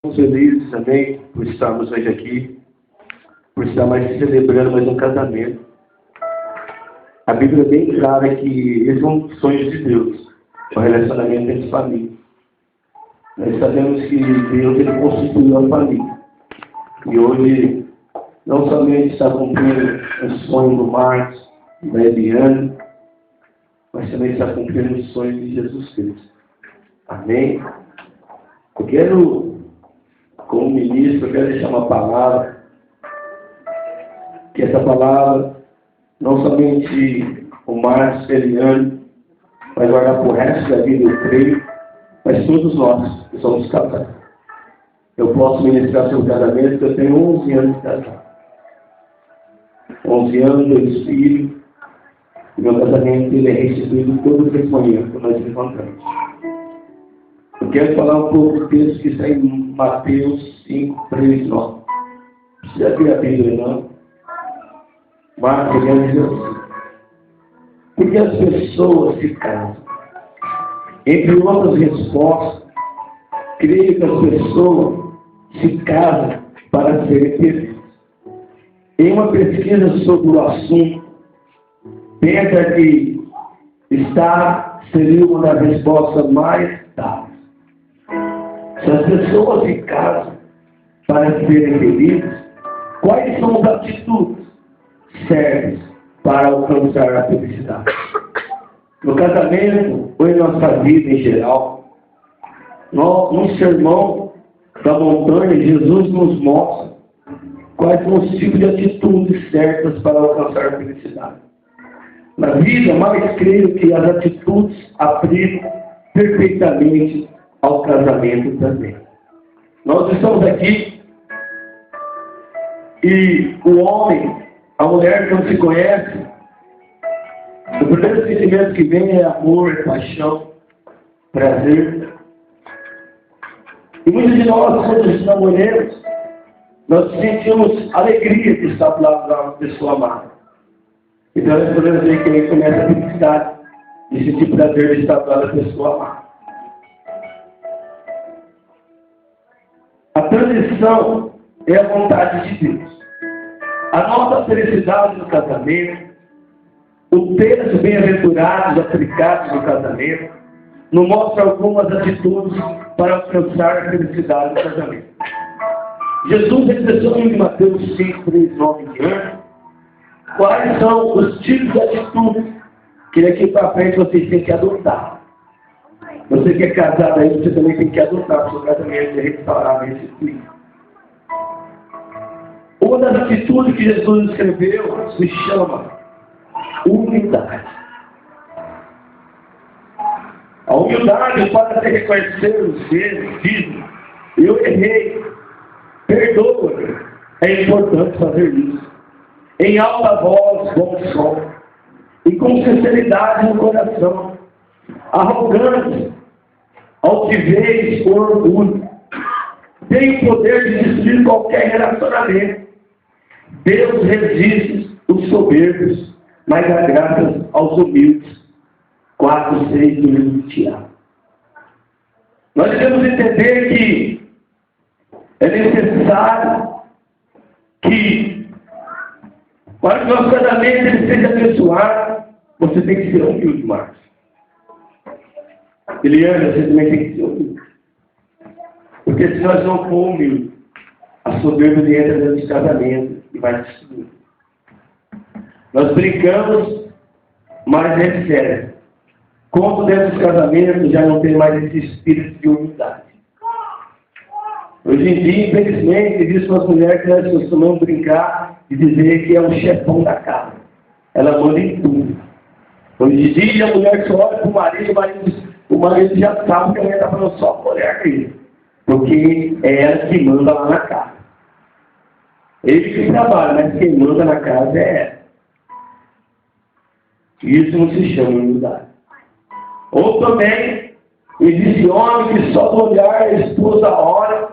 Estamos felizes também por estarmos hoje aqui, por estar mais celebrando mais um casamento. A Bíblia é bem clara que esses são sonhos de Deus, o relacionamento entre famílias. Nós sabemos que Deus ele constituiu a família. E hoje, não somente está cumprindo o sonho do Marcos, da Eliane, mas também está cumprindo o sonho de Jesus Cristo. Amém? Eu quero, como ministro, eu quero deixar uma palavra, que essa palavra, não somente o Marcos e a Eliane, vai guardar para o resto da vida, eu creio, mas todos nós que somos casados. Eu posso ministrar seu casamento, porque eu tenho 11 anos de casado. 11 anos, 2 filhos, e meu casamento ele é restituído todas as manhãs, quando nós nos encontramos. Eu quero falar um pouco do texto que está em Mateus 5, 3, 9. Não precisa abrir a Bíblia, não. Marcos diz assim: porque as pessoas se casam. Entre outras respostas, creio que as pessoas se casam para serem felizes. Em uma pesquisa sobre o assunto, pensa que seria uma das respostas mais dadas. Se as pessoas se casam para serem felizes, quais são as atitudes certas para alcançar a felicidade? No casamento, ou em nossa vida em geral, no sermão da montanha, Jesus nos mostra quais são os tipos de atitudes certas para alcançar a felicidade. Na vida, mais creio que as atitudes aplicam perfeitamente ao casamento também. Nós estamos aqui e o homem, a mulher que não se conhece, o primeiro sentimento que vem é amor, é paixão, prazer. E muitos de nós, quando nos namoramos, nós sentimos alegria de estar do lado da pessoa amada. Então nós podemos dizer que aí começa a felicidade de sentir prazer de estar do lado da pessoa amada. A transição é a vontade de Deus. A nossa felicidade no casamento, o texto bem-aventurados aplicados no casamento, nos mostra algumas atitudes para alcançar a felicidade no casamento. Jesus expressou em Mateus 5, 3, 9 e diante quais são os tipos de atitudes que daqui para frente vocês têm que adotar. Você que é casado aí, você também tem que adotar para o seu casamento e restaurar esse fluido. Uma das atitudes que Jesus escreveu se chama humildade. A humildade para se reconhecer os erros, diz: eu errei, perdoa. É importante fazer isso. Em alta voz, bom som, e com sinceridade no coração. Arrogância, altivez ou orgulho tem o poder de destruir qualquer relacionamento. Deus resiste os soberbos, mas dá graças aos humildes. 4, 6 do livro de Tiago. Nós devemos entender que é necessário que, para que o nosso casamento ele seja abençoado, você tem que ser humilde, Marcos. Eliane, você também tem que ser humilde. Porque se nós não formos humildes, a soberba entra dentro do casamento e vai destruir. Nós brincamos, mas é sério. Como dentro dos casamentos já não tem mais esse espírito de humildade. Hoje em dia, infelizmente, existe umas mulheres que nós costumamos brincar e dizer que é o chefão da casa. Ela manda em tudo. Hoje em dia, a mulher só olha para o marido já sabe que a mulher está falando só com a mulher dele. Porque é ela que manda lá na casa. Ele que trabalha, mas quem manda na casa é ela. Isso não se chama humildade. Ou também, existe homem que só do olhar a esposa olha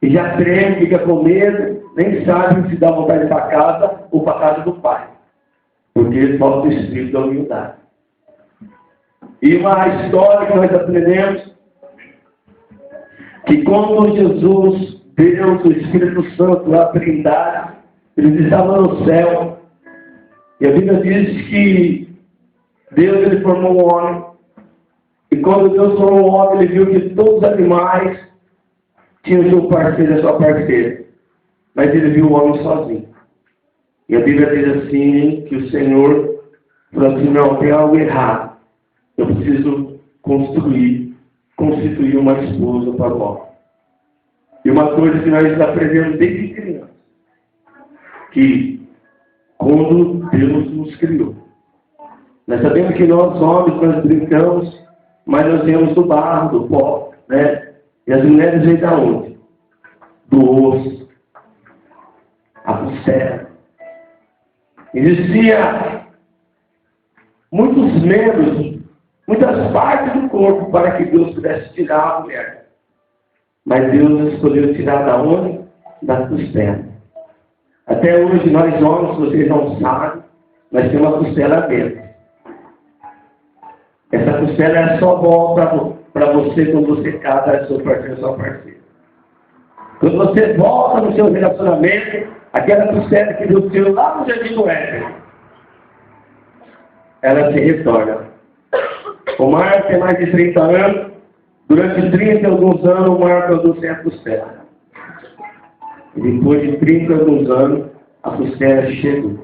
e já treme, fica com medo, nem sabe se dá vontade de ir para casa ou para casa do pai. Porque falta o espírito da humildade. E uma história que nós aprendemos que quando Jesus, Deus, o Espírito Santo, a Trindade, eles estavam no céu. E a Bíblia diz que Deus ele formou o homem. E quando Deus formou o homem, ele viu que todos os animais tinham seu parceiro e sua parceira. Mas ele viu o homem sozinho. E a Bíblia diz assim, que o Senhor falou assim, não, tem algo errado. Eu preciso constituir uma esposa para o homem. E uma coisa que nós aprendemos desde criança, que quando Deus nos criou, nós sabemos que nós homens, nós brincamos, mas nós viemos do barro, do pó, né? E as mulheres vêm da onde? Do osso, a costela. Existia muitos membros, muitas partes do corpo para que Deus pudesse tirar a mulher. Mas Deus escolheu tirar da onde? Da costela. Até hoje nós homens, vocês não sabem, nós temos uma costela dentro. Essa costela é só bom para você quando você casa seu parceiro ou sua parceira. Quando você volta no seu relacionamento, aquela costela que Deus tirou lá no jardim do Éden, ela se retorna. O Marco tem mais de 30 anos, durante 30 e alguns anos o Marco andou sem a costela. E depois de 30 e alguns anos, a costela chegou.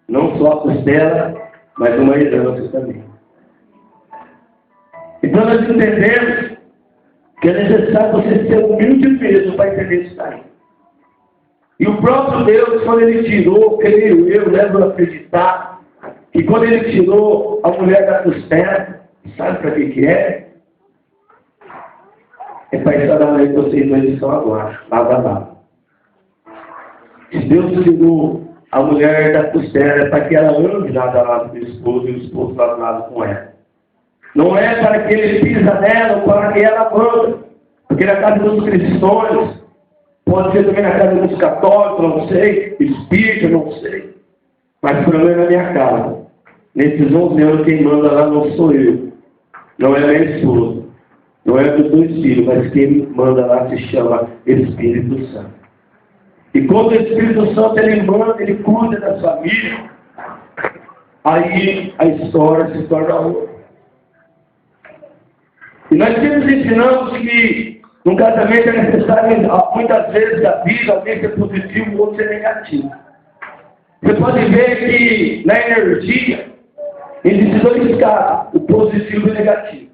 Não só a costela, mas uma herança também. Então nós entendemos que é necessário você ser humilde mesmo para entender isso aí. E o próprio Deus, quando Ele tirou, creio eu, levo a acreditar, que quando Ele tirou a mulher da costela, sabe para que é? É para estar da mulher que vocês dois estão agora, lado a lado. Se Deus tirou a mulher da costela, é para que ela ande lado a lado com o esposo e o esposo lado a lado com ela. Não é para que ele pisa nela ou para que ela manda. Porque na casa dos cristãos, pode ser também na casa dos católicos, não sei, espírita, não sei. Mas pelo menos na minha casa. Nesses 11 anos quem manda lá não sou eu. Não é minha esposa. Não é dos dois filhos, mas quem manda lá se chama Espírito Santo. E quando o Espírito Santo ele manda, ele cuida da família, aí a história se torna outra. E nós sempre ensinamos que num casamento é necessário, muitas vezes, a vida, alguém ser positivo e o outro ser negativo. Você pode ver que na energia, existem dois casos, o positivo e o negativo.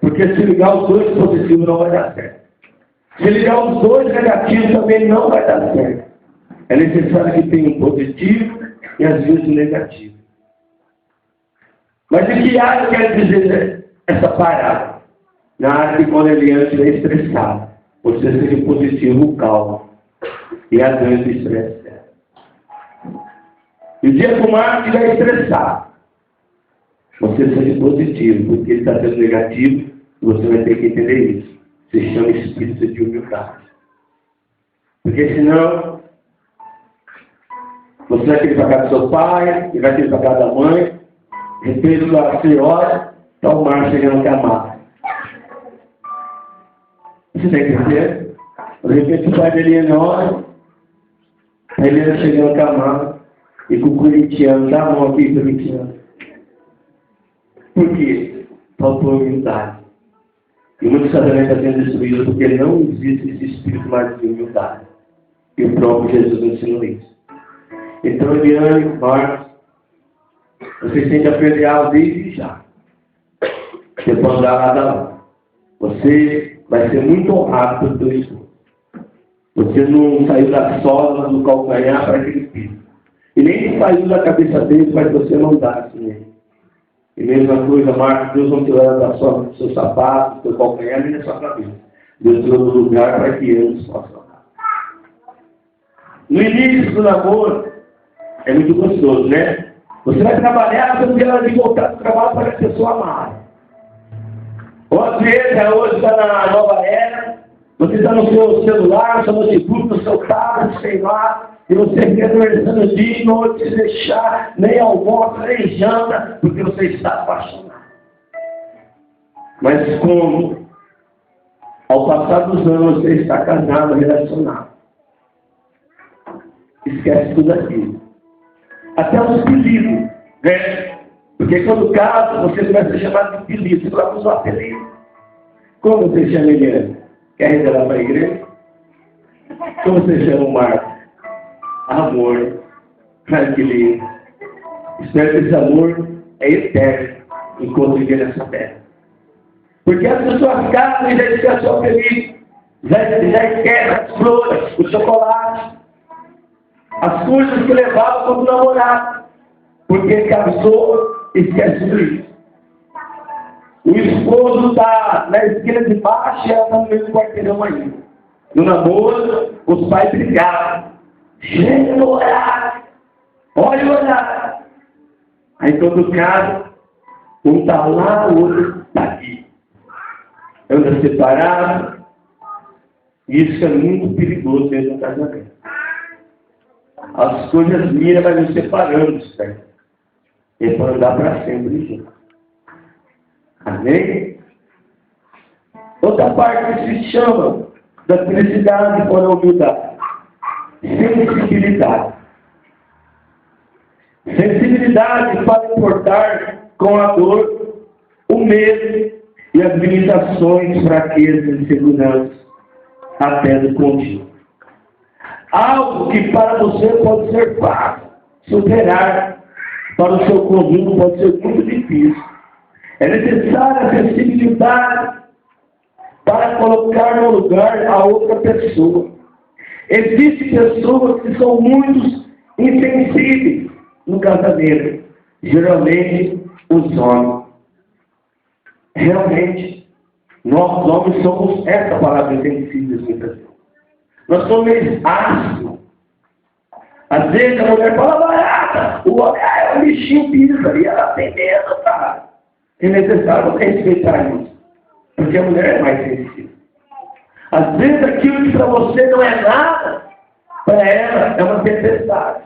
Porque se ligar os dois positivos não vai dar certo. Se ligar os dois negativos também não vai dar certo. É necessário que tenha um positivo e às vezes um negativo. Mas em que área quer dizer essa parada? Na área que quando ele estiver estressado, você seja positivo, calmo. E a doença estresse dela. E o dia que o mar estiver estressado, você seja positivo, porque ele está sendo negativo, e você vai ter que entender isso. Se chama espírito de humildade. Porque senão, você vai ter que pagar do seu pai, e vai ter que pagar da mãe, de repente você olha, está o mar chegando com a mata. Você está entendendo? De repente o pai dele olha, ele chegando com a mata, e com o corintiano, dá a mão aqui, corintiano. Por quê? Faltou humildade. E muitos casamentos estão sendo destruídos porque não existe esse espírito mais de humildade. E o próprio Jesus ensinou isso. Então, Eliane, Marcos, vocês têm que aprender algo desde já. Você pode andar lado a lado. Você vai ser muito honrado por teu esposo. Você não saiu da sola do calcanhar para aquele espírito. E nem saiu da cabeça dele para que você não andasse nele. E mesma coisa, Marcos, Deus não tirou da sua, do seu sapato, do seu calcanhar, nem da sua cabeça. Deus tirou do lugar para que ambos possam andar. No início do namoro, é muito gostoso, né? Você vai trabalhar, você não tem hora de voltar do trabalho para a pessoa amada. Ou às vezes, hoje está na nova era, você está no seu celular, no seu notebook, no seu tablet, sei lá, e você fica conversando dia e noite, sem deixar, nem almoço, nem janta, porque você está apaixonado. Mas como Ao passar dos anos, você está casado, relacionado. Esquece tudo aquilo. Até os apelidos, né? Porque quando casa, você começa a chamar de apelido. Você vai usar apelido. Como você chama ele? Quer revelar para a igreja? Como você chama o Marcos? Amor. Ai, que lindo. Espero que esse amor é eterno enquanto viver nessa terra. Porque as pessoas casam e já esquecem o apelido. Já esquecem as flores, o chocolate. As coisas que levavam quando namorava. Porque casou, esquece tudo isso. O esposo está na esquina de baixo e ela está no mesmo quarteirão ainda. No namoro, os pais brigavam. Chega no horário. Olha o horário. Aí quando casa, um está lá, o outro está aqui. Anda separado. Isso é muito perigoso dentro do casamento. As coisas minhas vai nos separando, certo? É para andar para sempre junto. Amém? Outra parte que se chama da felicidade com a humildade. Sensibilidade. Sensibilidade para importar com a dor, o medo e as limitações, fraquezas e inseguranças até do contínuo. Algo que para você pode ser fácil, superar, para o seu conjunto pode ser muito difícil. É necessária a sensibilidade para colocar no lugar a outra pessoa. Existem pessoas que são muito insensíveis no casamento. Geralmente, os homens. Realmente, nós homens somos essa palavra insensíveis muitas vezes. Nós somos ácidos. Às vezes a mulher fala barata, o homem é um bichinho pisa e ela tem medo, tá? É necessário você respeitar isso. Porque a mulher é mais sensível. Às vezes aquilo que para você não é nada, para ela é uma tempestade.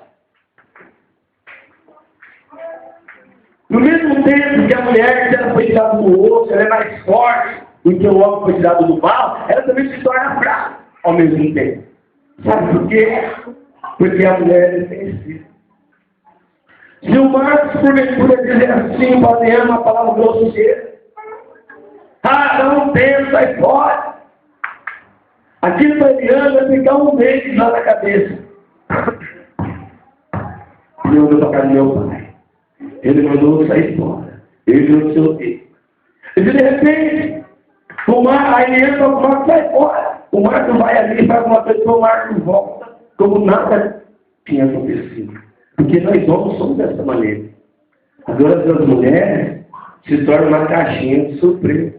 No mesmo tempo que a mulher, se ela foi tirada do osso, ela é mais forte do que o homem foi tirado do mal, ela também se torna fraca ao mesmo tempo. Sabe por quê? Porque a mulher é sensível. Se o Marcos, porventura, dizer assim, pode uma palavra grosseira, dá um tempo, sai fora. Aquilo para ele vai ficar um mês lá na cabeça. Eu olhou para a casa do meu pai. Ele mandou sair fora. Ele não sei o quê. E de repente, aí ele entra, o Marcos sai fora. O Marcos vai ali e faz uma coisa que o Marcos volta. Como nada tinha acontecido. Porque nós homens somos dessa maneira. Agora as mulheres se tornam uma caixinha de surpresa.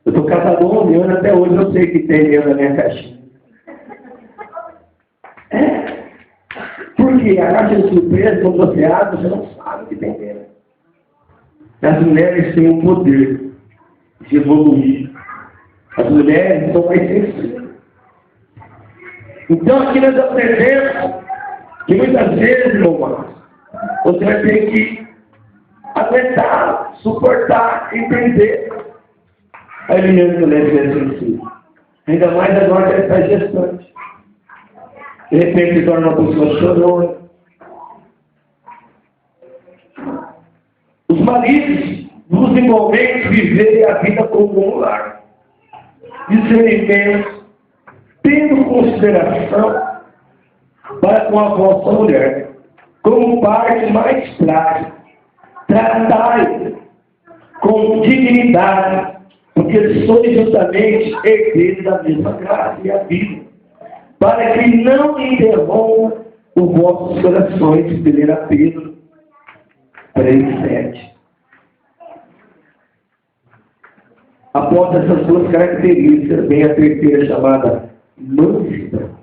Eu estou casado há 11 anos, até hoje eu sei que tem dentro da minha caixinha. Porque a caixa de surpresa, quando você abre, você não sabe o que tem dentro. As mulheres têm o poder de evoluir. As mulheres são mais sensíveis. Então aqui nós aprendemos que muitas vezes, meu irmão, você vai ter que aguentar, suportar, entender. Aí ele mesmo deve ser sensível. Ainda mais agora que ele está gestante. De repente se torna uma pessoa chorona. Os maridos, nos envolventes, viverem a vida como um lar. Discernimento, tendo consideração para com a vossa mulher, como parte mais prática, tratai com dignidade, porque sois justamente herdeiros da mesma graça e a vida, para que não interrompa os vossos corações. 1 Pedro 3:7. Após essas duas características, vem a terceira chamada mansidão.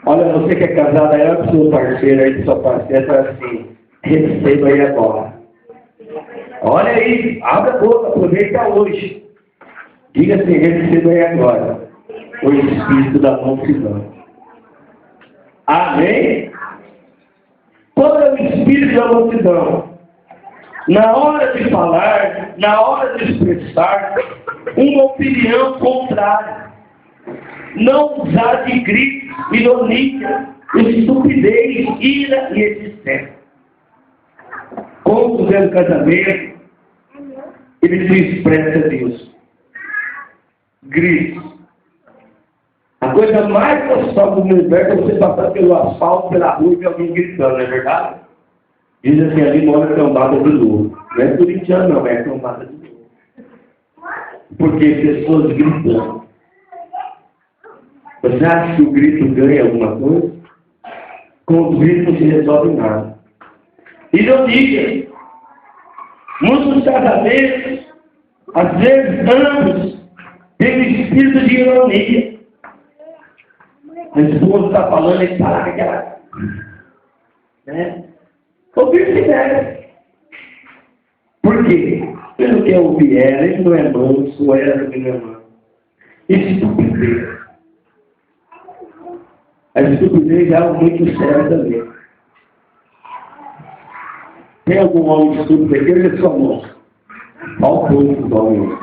Olha, você que é casado, aí olha para o seu parceiro, aí sua parceira fala assim, receba aí agora. Olha aí, abre a boca, aproveita hoje. Diga assim, receba aí agora o Espírito da mansidão. Amém? Qual é o Espírito da mansidão? Na hora de falar, na hora de expressar, uma opinião contrária. Não usar de grito, ironia, estupidez, ira e etc. Como no casamento, ele se expressa a Deus. Gritos. A coisa mais gostosa do universo é você passar pelo asfalto, pela rua e ver alguém gritando, não é verdade? Diz assim, ali mora a cambada do lobo. Não é corintiano não, é a cambada do lobo. Porque pessoas gritando. Você acha que o grito ganha alguma coisa? Com o grito não se resolve nada. Ironia. Muitos casamentos, às vezes ambos, têm espírito de ironia. A esposa está falando e fala aquela. Né? Ouvir se deve. Por quê? Ele não quer ouvir ela, ele não é manso, ela não é manso. Estupidez. A estupidez é algo muito sério também. Tem algum homem estúpido aqui? Ele é sua mão. Faltou o homem.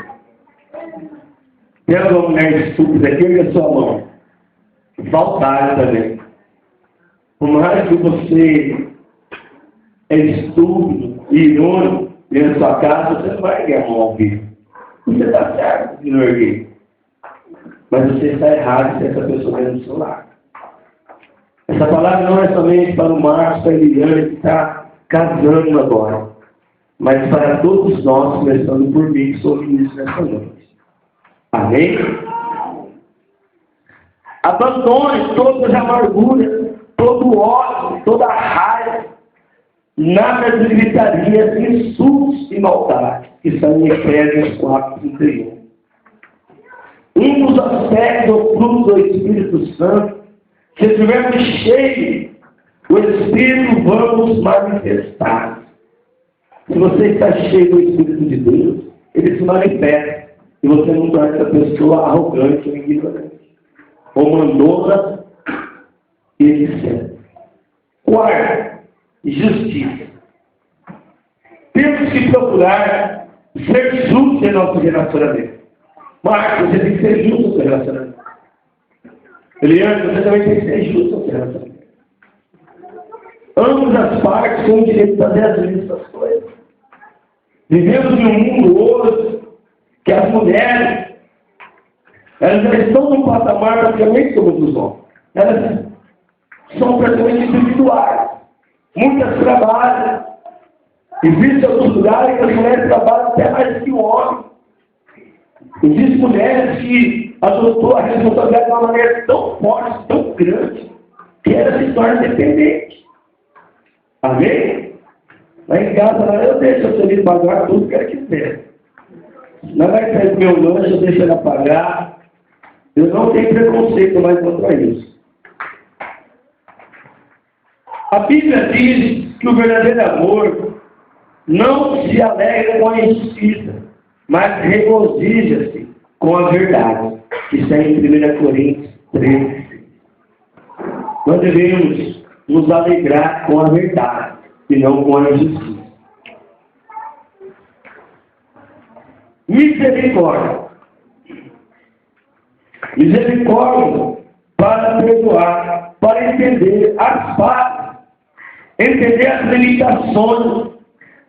Tem alguma mulher estúpida aqui? Ele é sua mão. Faltaram também. Por mais que você é estúpido e irônico dentro da sua casa, você não vai ganhar um ao vivo. Você está certo de não erguer. Mas você está errado se essa pessoa vem do seu lado. Essa palavra não é somente para o Marcos, para a Eliane, que está casando agora, mas para todos nós, começando por mim, que sou ministro nessa noite. Amém? Abandone todas as amarguras, todo o ódio, toda a raiva, nada de gritaria, insultos e maldade, que estão em Efésios 4:31. Um dos aspectos ou frutos do Espírito Santo, se estivermos cheios, o Espírito vamos manifestar. Se você está cheio do Espírito de Deus, ele se manifesta. E você não torna essa pessoa arrogante ou ignorante. Ou mandona e etc. Quarto, justiça. Temos que procurar ser justos em nosso relacionamento. Marcos, você tem que ser justo no seu relacionamento. Eliane, você também tem que ser justo no seu relacionamento. Ambas as partes têm o direito de fazer as mesmas coisas. Vivemos em um mundo hoje que as mulheres, elas já estão num patamar praticamente como os homens. Elas são praticamente individuais. Muitas trabalham. Existem outros lugares que as mulheres trabalham até mais que o homem. Existem mulheres que adotou a responsabilidade de uma maneira tão forte, tão grande, que ela se torna dependente. Amém? Lá em casa, lá eu deixo a Celina pagar tudo que ela quiser. Não vai sair do meu lanche, eu deixo ela pagar. Eu não tenho preconceito mais contra isso. A Bíblia diz que o verdadeiro amor não se alegra com a injustiça, mas regozija-se com a verdade. Que está em 1 Coríntios 13. Nós devemos nos alegrar com a verdade e não com a injustiça. Misericórdia. Misericórdia para perdoar, para entender as falhas, entender as limitações.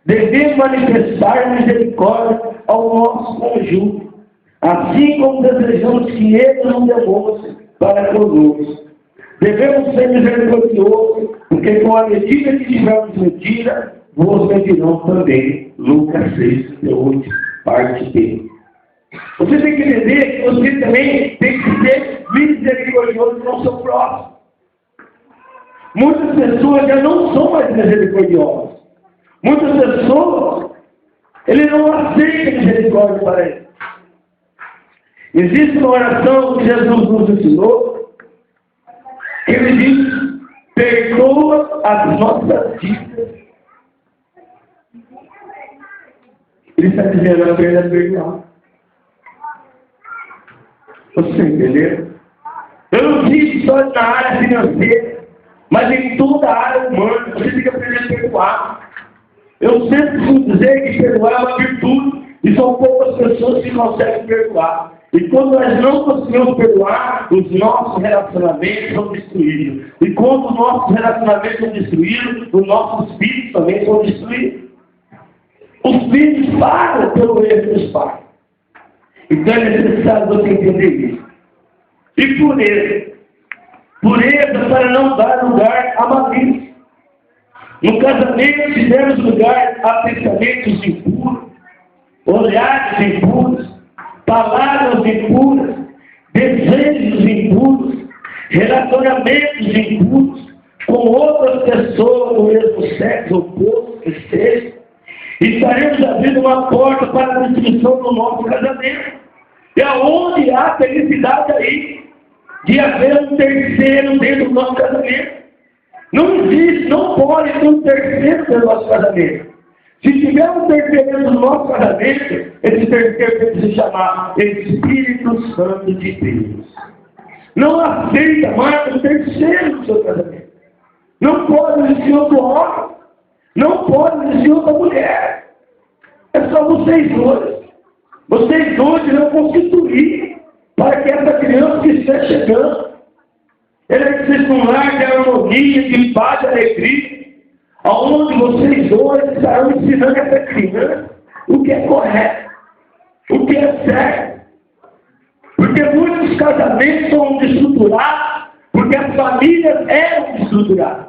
Devemos manifestar misericórdia ao nosso conjunto, assim como desejamos que ele não demonstre para conosco. Devemos ser misericordiosos, porque com a medida que tivermos medida, vos medirão também. Lucas 6:38, parte B. Você tem que entender que você também tem que ser misericordioso com o seu próximo. Muitas pessoas já não são mais misericordiosas. Muitas pessoas, ele não aceita misericórdia para ele. Existe uma oração que Jesus nos ensinou. Ele diz: perdoa as nossas dívidas. Ele está dizendo: apenas perdoar. Você entendeu? Eu não digo só na área financeira, mas em toda a área humana. Você tem que aprender a perdoar. Eu sempre vou dizer que perdoar é uma virtude. E são poucas pessoas que conseguem perdoar. E quando nós não conseguimos perdoar, os nossos relacionamentos são destruídos. E quando os nossos relacionamentos são destruídos, os nossos filhos também são destruídos. Os filhos pagam pelo erro dos pais. Então é necessário você entender isso. E pureza. Pureza para não dar lugar à malícia. No casamento, se demos lugar a pensamentos impuros, olhares impuros, palavras impuras, desejos impuros, relacionamentos impuros com outras pessoas do mesmo sexo oposto que seja, estaremos abrindo uma porta para a destruição do nosso casamento. E aonde há felicidade aí de haver um terceiro dentro do nosso casamento? Não existe, não pode ter um terceiro dentro do nosso casamento. Se tiver um terceiro no nosso casamento, esse terceiro tem que se chamar Espírito Santo de Deus. Não aceita mais o terceiro do seu casamento. Não pode existir outro homem. Não pode existir outra mulher. É só vocês dois. Vocês dois irão constituir para que essa criança que esteja chegando, ele existe um lar de harmonia, de paz, de alegria, onde vocês dois estarão ensinando essa criança o que é correto, o que é certo. Porque muitos casamentos são destruturados, porque as famílias eram destruturadas.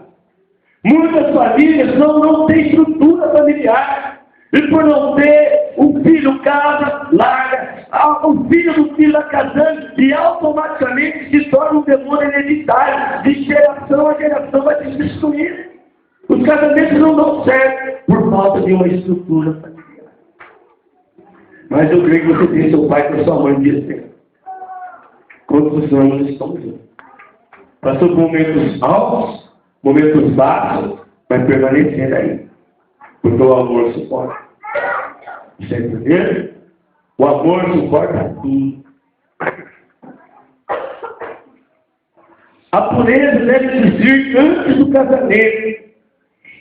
Muitas famílias não têm estrutura familiar. E por não ter, o filho casa, larga. O filho do filho está casando e automaticamente se torna um demônio hereditário. De geração a geração vai se destruir. Os casamentos não dão certo por falta de uma estrutura familiar. Mas eu creio que você tem seu pai com sua mãe de tempo. Quantos anos estamos juntos? Passou por momentos altos, momentos baixos, mas permanecendo aí. Porque o amor suporta. Você entendeu? O amor suporta tudo. A pureza deve existir antes do casamento.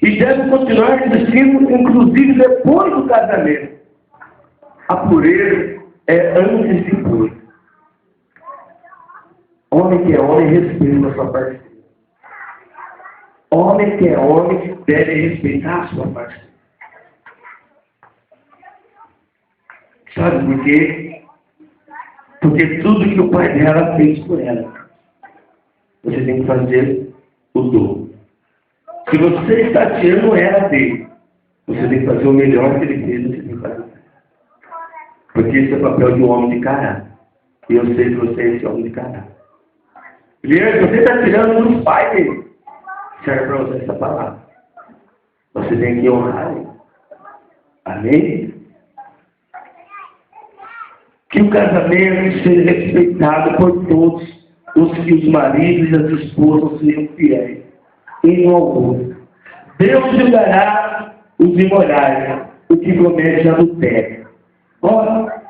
E deve continuar existindo, inclusive, depois do casamento. A pureza é antes e depois. Homem que é homem, respeita a sua parceira. Homem que é homem, deve respeitar a sua parceira. Sabe por quê? Porque tudo que o pai dela fez por ela, você tem que fazer o dobro. Se você está tirando ela dele, você tem que fazer o melhor que ele fez, você tem que fazer. Porque esse é o papel de um homem de caráter. E eu sei que você é esse homem de caráter. Guilherme, você está tirando dos pais dele. Serve para você essa palavra. Você tem que honrar ele. Amém? Que o casamento seja respeitado por todos, os maridos e as esposas sejam fiéis, um ao outro. Deus julgará os imorais, o que promete adultério. Ora,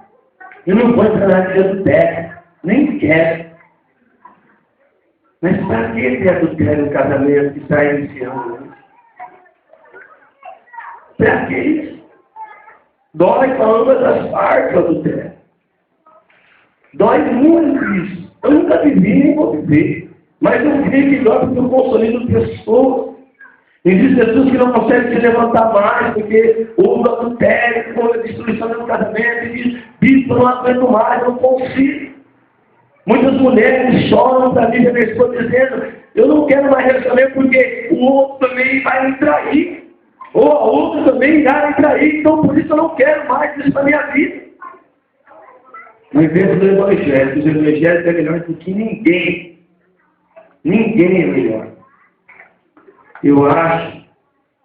eu não vou entrar de adultério, nem quero. Mas para que ter adultério no casamento que está iniciando hoje? Para que isso? Dói para ambas as partes o adultério. Dói muito isso. Eu nunca vivi nem vou viver. Mas eu creio que dói porque eu consolido pessoas. Existem pessoas que não conseguem se levantar mais porque houve adultério, houve a destruição do casamento e diz, bispo, eu não aguento mais, eu não consigo. Muitas mulheres choram para mim, minha esposa, dizendo, eu não quero mais relacionamento porque o outro também vai me trair. Ou a outra também irá me trair, então por isso eu não quero mais isso na minha vida. No invés do Evangelho, os Evangelhos é melhor do que ninguém. Ninguém é melhor. Eu acho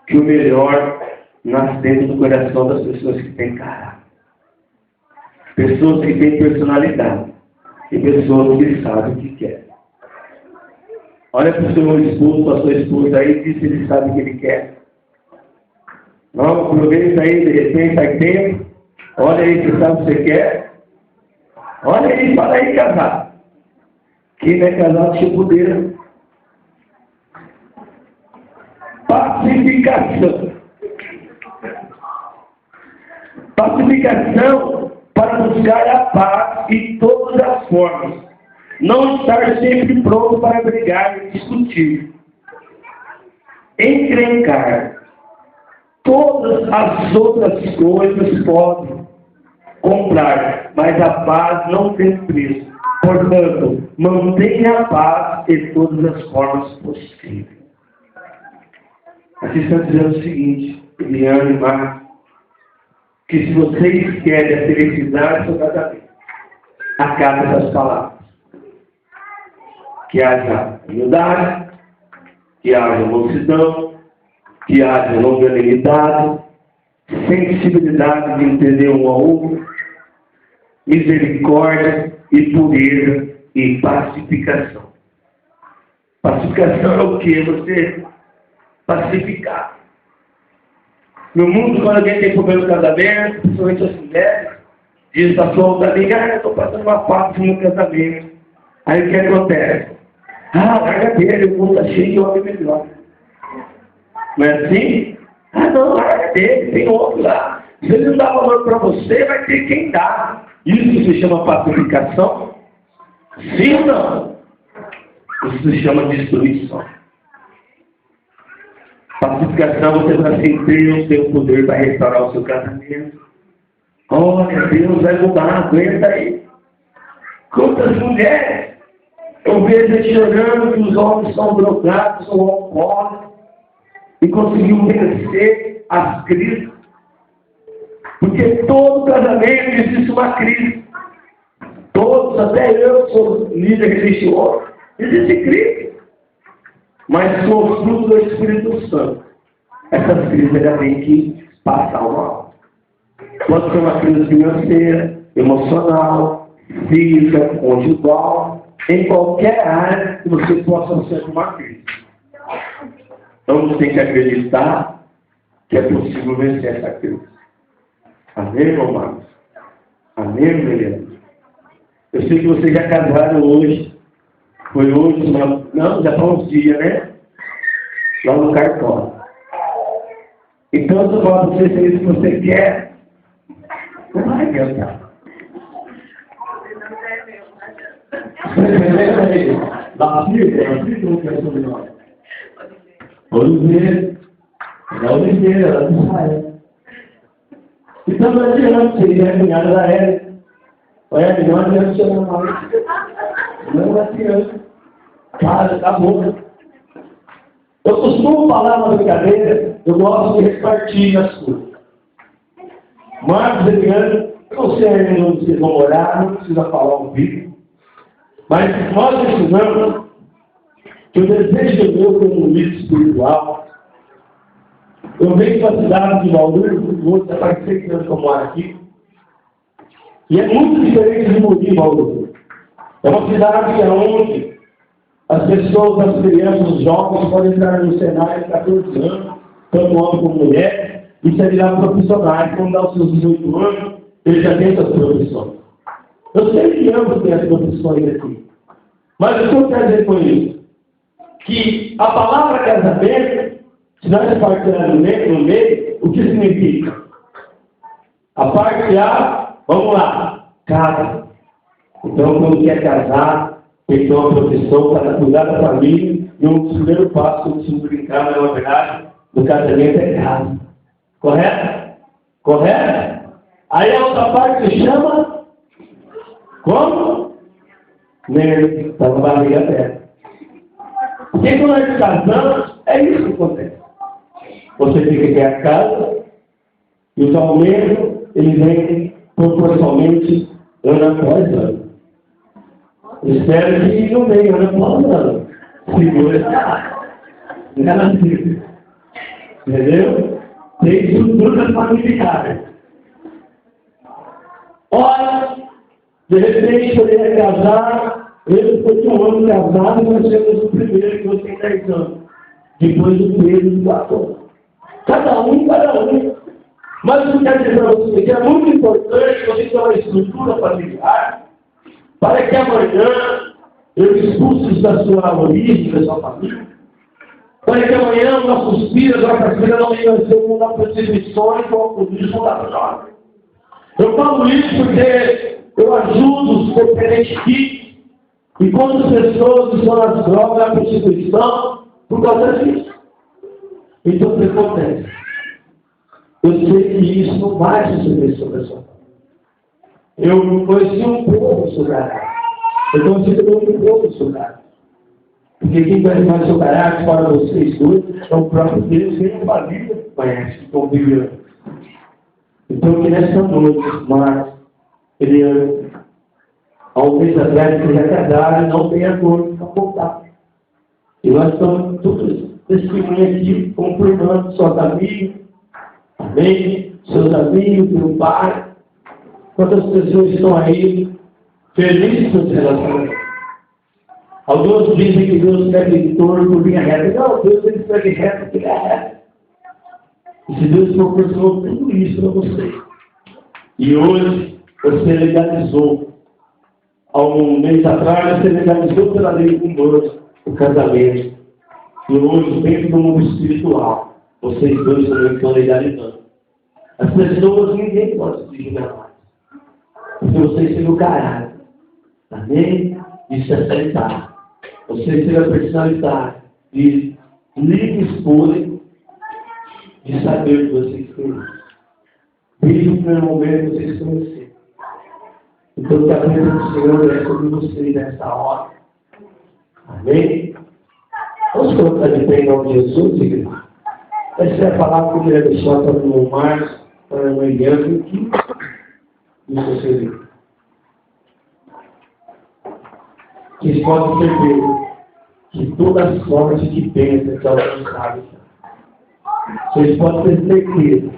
que o melhor nasce dentro do coração das pessoas que têm caráter. Pessoas que têm personalidade. E pessoas que sabem o que querem. Olha para o seu esposo, para a sua esposa aí e diz se ele sabe o que ele quer. Não, aproveita aí, de repente faz tempo. Olha aí, você sabe o que você quer. Olha aí, fala aí, casado. Quem vai casar de chupudeira? Pacificação. Pacificação para buscar a paz em todas as formas. Não estar sempre pronto para brigar e discutir. Encrencar. Todas as outras coisas podem comprar, mas a paz não tem preço. Portanto, mantenha a paz de todas as formas possíveis. Aqui está dizendo o seguinte, Eliane e Marcos, que se vocês querem a felicidade do seu casamento, acate essas palavras. Que haja humildade, que haja mansidão, que haja longanimidade, sensibilidade de entender um ao outro, misericórdia e pureza e pacificação. Pacificação é o que? Você pacificar. No mundo, quando alguém tem problema no casamento, principalmente as mulheres, diz a sua outra amiga, eu estou passando uma fase no casamento. Aí o que acontece? Larga dele, o mundo está cheio de homem melhor. Não é assim? Não, larga dele, tem outro lá. Se ele não dá valor para você, vai ter quem dá. Isso se chama pacificação? Sim ou não? Isso se chama destruição. Pacificação, você vai assim, Deus tem o poder para restaurar o seu casamento. Olha, Deus vai mudar, aguenta aí. Quantas mulheres eu vejo chorando que os homens são drogados ou alcoólatras e conseguiu vencer as crises. Porque todo casamento existe uma crise. Todos, até eu sou líder religioso, existe crise. Mas sou fruto do Espírito Santo. Essas crises já tem que passar uma hora. Pode ser uma crise financeira, emocional, física, conjugal, em qualquer área que você possa ser uma crise. Então você tem que acreditar que é possível vencer essa crise. Amém, irmão Marcos? Amém, Helena? Eu sei que vocês já casaram hoje. Foi hoje, não, já foi uns dias, né? Lá no cartório. Então, eu falo para você, se isso você quer, não vai adiantar. Oliveira, ela não sai. Então, não adianta você ir a cunhada da Érica. Olha, não adianta você não mais. Não adianta. Para, acabou. Eu costumo falar uma brincadeira, eu gosto de repartir as coisas. Marcos, Eliane, eu não sei ainda onde vocês vão morar, não precisa falar um vídeo. Mas nós ensinamos que o desejo meu como líder espiritual, eu venho para a cidade de Bauru, já faz 6 anos que eu moro aqui, e é muito diferente de Muri, Bauru. É uma cidade onde as pessoas, as crianças, os jovens podem entrar no cenário de 14 anos, tanto homem como mulher, e se virar profissionais, quando dá os seus 18 anos, eles já têm suas profissões. Eu sei que ambos têm as profissões aqui. Mas o que eu quero dizer com isso? Que a palavra casamento, se nós partirmos no meio, o que significa? A parte A, vamos lá, casa. Então, quando quer casar, tem que ter uma profissão para cuidar da família, e um dos primeiros passos que eu preciso brincar, na verdade, do casamento é casa. Correto? Correto? Aí a outra parte se chama como? Nervo, está na barriga aberta. Porque quando nós casamos, é isso que acontece. Você fica aqui a casa, e os aumentos, eles vêm proporcionalmente ano após ano. Espero que não venha ano após ano. Segura essa. Entendeu? Tem estrutura familiar. Olha, de repente eu ia casar, ele foi de um ano casado e nós temos o primeiro que você tem 10 anos. Depois o Pedro do 14. Cada um. Mas o que eu quero dizer para você que é muito importante você ter uma estrutura familiar para que amanhã eu expulse da sua origem, da sua família, para que amanhã nossos filhos, nossa filha não venham a ser uma das perseguições ou alcoolismo da droga. Eu falo isso porque eu ajudo os diferentes tipos e quantas pessoas estão nas drogas, na prostituição, por causa disso. Então o que acontece? Eu sei que isso não vai suceder sobre a sua família. Eu conheci um pouco sobre a eu conheci também um pouco sobre a porque quem conhece mais o seu caráter, fora vocês dois, é o próprio Deus, que nem a Bíblia conhece, que convive. Então, que nessa noite, mas ele, há um mês atrás, ele já casaram e não tem acordo para voltar. E nós estamos todos testemunhas aqui, confirmando suas amigas, amém? Seus amigos, meu pai. Quantas pessoas estão aí felizes com esse relacionamento? Alguns dizem que Deus segue torto por linha reta. Não, Deus ele segue reto por linha reta. E se Deus proporcionou tudo isso para você, e hoje você legalizou, há um mês atrás você legalizou pela lei humana o casamento, e hoje, dentro do mundo espiritual, vocês dois também estão legalizando. As pessoas, ninguém pode se julgar mais, porque vocês têm o caráter, amém? Isso é aceitar. Vocês têm a personalidade de livre escolha de saber o que vocês têm. Desde o primeiro momento vocês conheceram. Então, que a presença do Senhor é sobre vocês nessa hora. Amém? Vamos colocar de pé em nome de Jesus, igreja. Essa é a palavra que eu queria deixar para o irmão Marcos, para o irmão Eliane, aqui. E você vocês podem perceber que toda sorte de bênção que ela sabe. Vocês podem ter certeza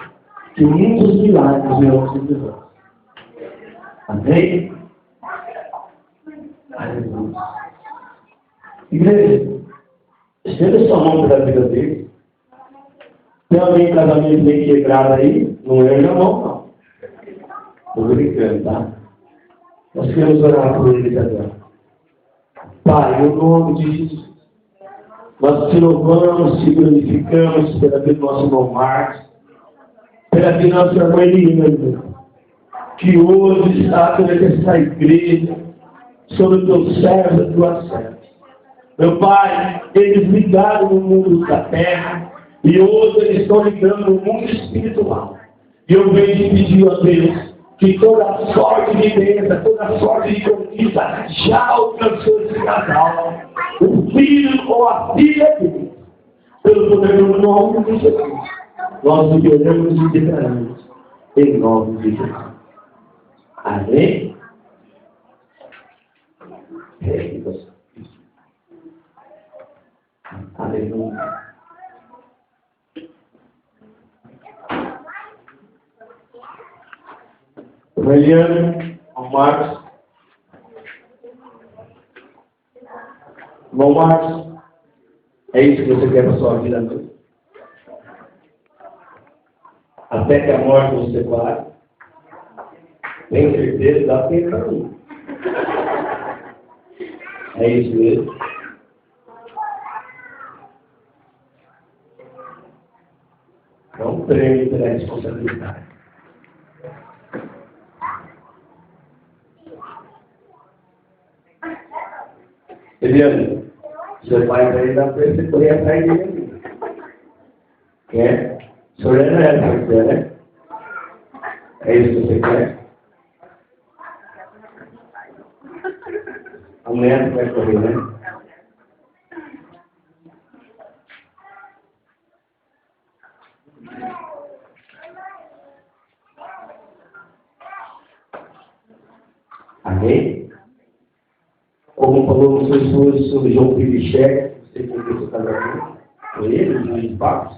que muitos milagres virão sobre nós. Amém? Aleluia. Igreja, estenda sua mão para a vida dele. Tem alguém em casamento bem quebrado aí? Não erga a mão, não. Estou brincando, tá? Nós queremos orar por ele agora. Pai, no nome de Jesus, nós te louvamos, te glorificamos pela vida do nosso irmão Marcos, pela vida da nossa irmã Eliane, que hoje está sobre essa igreja, sobre o teu servo e a tua serva. Meu Pai, eles ligaram no mundo da terra e hoje eles estão ligando no mundo espiritual. E eu venho te pedir a Deus que toda sorte de bênção, toda sorte de conquista já alcançou esse casal. O filho ou a filha dele. Pelo poder do nome de Jesus. Nós liberamos e declaramos em nome de Jesus. Amém? Aleluia. O Eliane, o Marcos. Irmão Marcos, é isso que você quer para a sua vida mesmo? Até que a morte nos separe. Tem certeza? Dá tempo para mim. É isso mesmo. Não treme pela responsabilidade. Eliane, seu pai vai dar para você correr atrás dele. Quer? O senhor não é essa que quer, né? É isso que você quer? A mulher vai correr, né? Amém? Como falou no seu estudo sobre João Pibichek, você que fez o casamento, foi ele, o juiz de Pacos.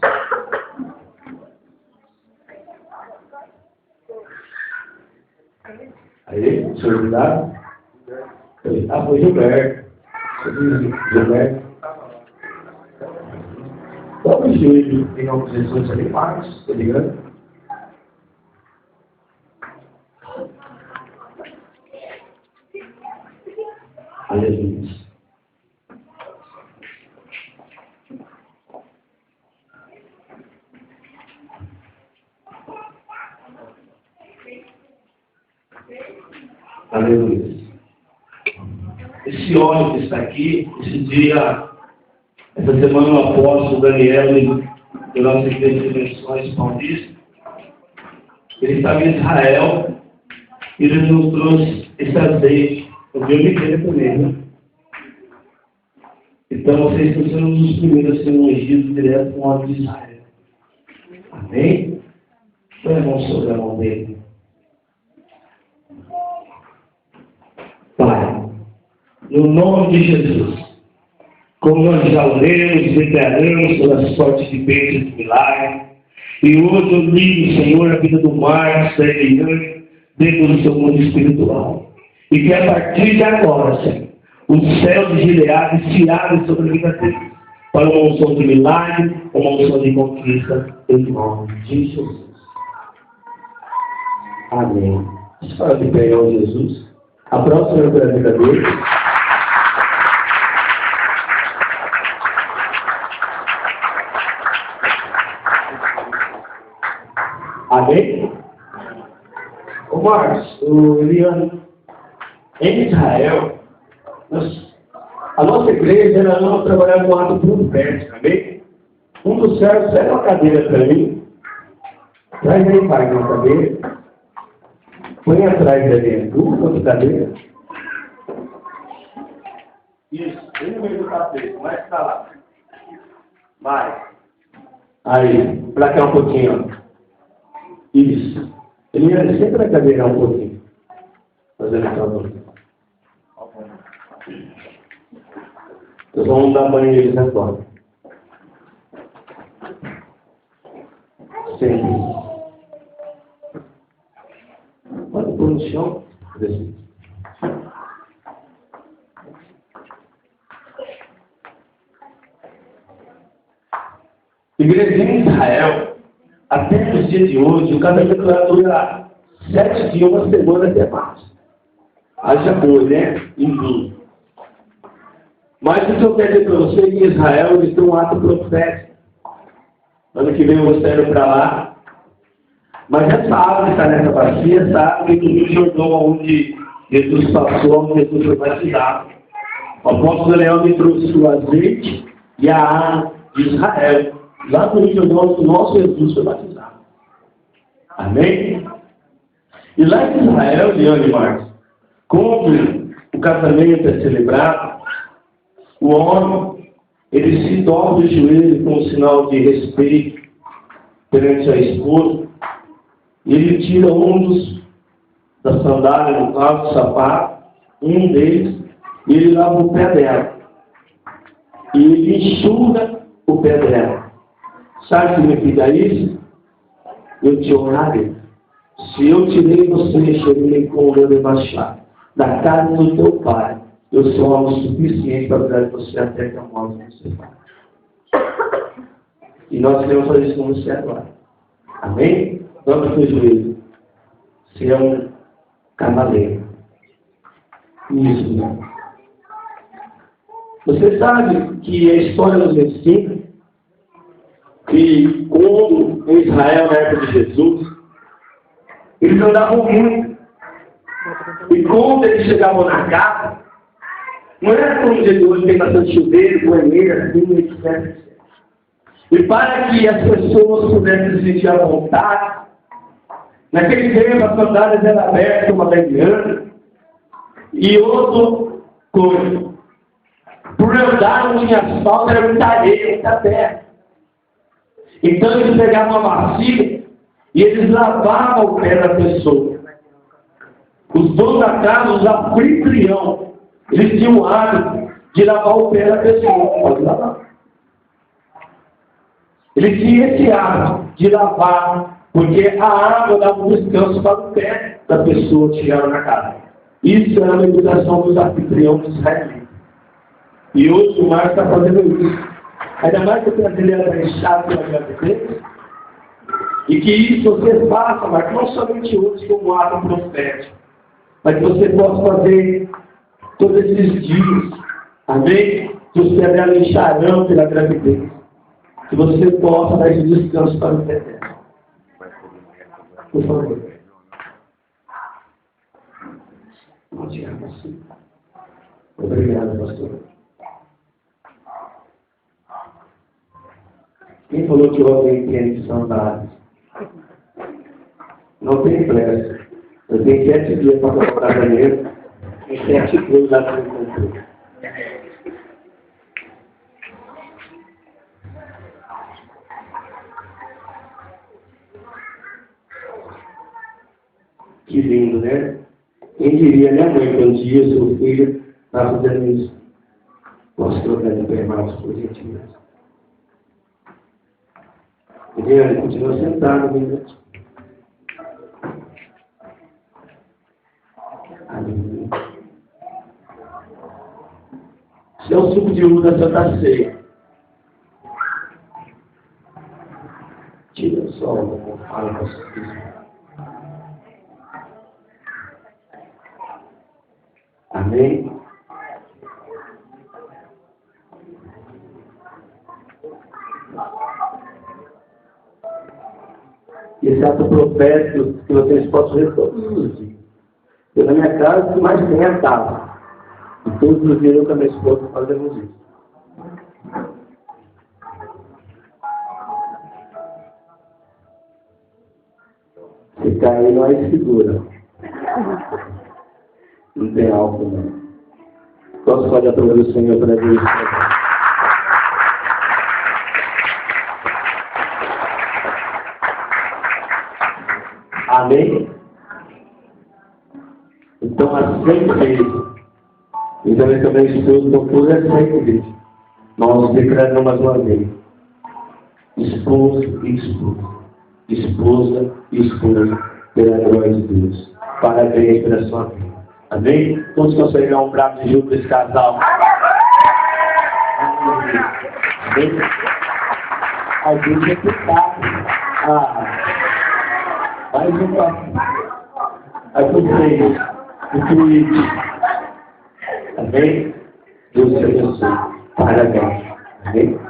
Aí, o senhor Gilberto? Ah, foi Gilberto. Gilberto. Todo jeito, em nome de Jesus, ali, Marcos, tá ligado? Aleluia. esse óleo que está aqui, esse dia, essa semana o apóstolo Daniel, de nossa igreja de Dimensões Paulista, ele estava em Israel e ele nos trouxe esse azeite. Eu vi uma igreja também, né? Então vocês estão sendo um dos primeiros a ser ungidos direto com o óleo de Israel. Amém? Põe a mão sobre a mão dele. Pai, no nome de Jesus, como nós já oremos e declaramos pelas sortes de bênçãos de milagre, e hoje eu ligo, Senhor, a vida do Marcos, da Eliane, dentro do seu mundo espiritual. E que a partir de agora, Senhor, o céu de Gileade se abre sobre a vida dele, para uma unção de milagre, uma unção de conquista, em nome de Jesus. Amém. Fala de pé, em Jesus. A próxima pela vida dele. Amém? Ô Marcos, o Eliane, em Israel, a nossa igreja ela não trabalhava com ato profético, amém? Um dos servos pega uma cadeira para mim, traz aí, pai, uma cadeira, põe atrás da minha duas cadeiras. Isso, bem no meio do tapete, mais para lá. Vai. Aí, para cá um pouquinho, ó. Isso. Ele ia sempre na cadeira um pouquinho. Fazendo a favor. Nós vamos dar banho neles agora. Sempre. Pode pôr no chão. Igreja em Israel, até nos dias de hoje, o casamento dura 7 dias, uma semana até mais. Haja boi, né? Enfim. Mas o que eu quero dizer para você é que em Israel eles têm um ato profético. Ano que vem eu vou sair para lá. Mas essa água que está nessa bacia, essa água do Rio Jordão, onde Jesus passou, onde Jesus foi batizado. O apóstolo Daniel me trouxe o azeite e a água de Israel. Lá no Rio Jordão, onde o nosso Jesus foi batizado. Amém? E lá em Israel, Leandro e Marcos, quando o casamento é celebrado, o homem, ele se dobra de joelho com um sinal de respeito perante a esposa, e ele tira da sandália, no caso, do sapato, um deles, e ele lava o pé dela. E ele enxuga o pé dela. Sabe o que significa isso? Eu te honrarei. Se eu tirei você, cheguei com o meu debaixado da casa do teu pai, eu sou algo suficiente para dar você até que a morte você vai. E nós queremos fazer isso com você agora. Amém? Dobra o teu joelho. Você é um cavaleiro. Isso, né? Você sabe que a história nos ensina que quando em Israel, na época de Jesus, eles andavam muito. E quando eles chegavam na casa, não era como o dia de hoje, tem bastante chuveiro, banheiro, assim, etc. E para que as pessoas pudessem se sentir à vontade, naquele tempo as sandálias eram abertas, uma mediana, e outra coisa. Por andar não tinha asfalto, era muita areia, muita terra. Então eles pegavam uma vasilha e eles lavavam o pé da pessoa. Os donos da casa, os anfitrião, eles tinham o hábito de lavar o pé da pessoa. Pode lavar. Eles tinham esse hábito de lavar, porque a água dava um descanso para o pé da pessoa que chegava na casa. Isso era a meditação dos anfitriões israelitas. E hoje o Marcos está fazendo isso. Ainda mais que o brasileiro está inchado pela gravidez. E que isso você faça, Marcos, não somente hoje como ato profético, mas que você possa fazer todos esses dias. Amém? Que os pés dela incharão pela gravidez. Que você possa dar esse descanso para o pé dela. Por favor. Não diga assim. Obrigado, pastor. Quem falou que alguém tem saudade? Não tem pressa. Eu tenho 7 dias para colocar janeiro. Tem 7 dias lá para encontrar. Que lindo, né? Quem diria, né, mãe, que um dia seu filho está fazendo isso? Posso trocar de permanência, por gentileza. Ele continua sentado, né? Aleluia. Se é o suco de uva da Santa Ceia. Tira só o fala para o Amém? Esse ato profético que vocês possam ver todos os dias. Eu na minha casa, o que mais tem é taça. E todos os dias eu com a minha esposa fazemos isso. Se cair, nós segura. Não tem álcool, não. Posso fazer a prova do Senhor para Deus? Amém? Então, aceite isso. Então, eu também estou procurando aceite isso. Nós declaramos mais uma vez. Esposa e esposa. Esposa e esposa, pela glória de Deus. Parabéns pela sua vida. Amém? Todos conseguem dar um braço de junto desse casal. Amém? Alguém tinha que estar. Mais um passo. Aí vocês, o tweet. Amém? Deus te abençoe. Parabéns. Amém?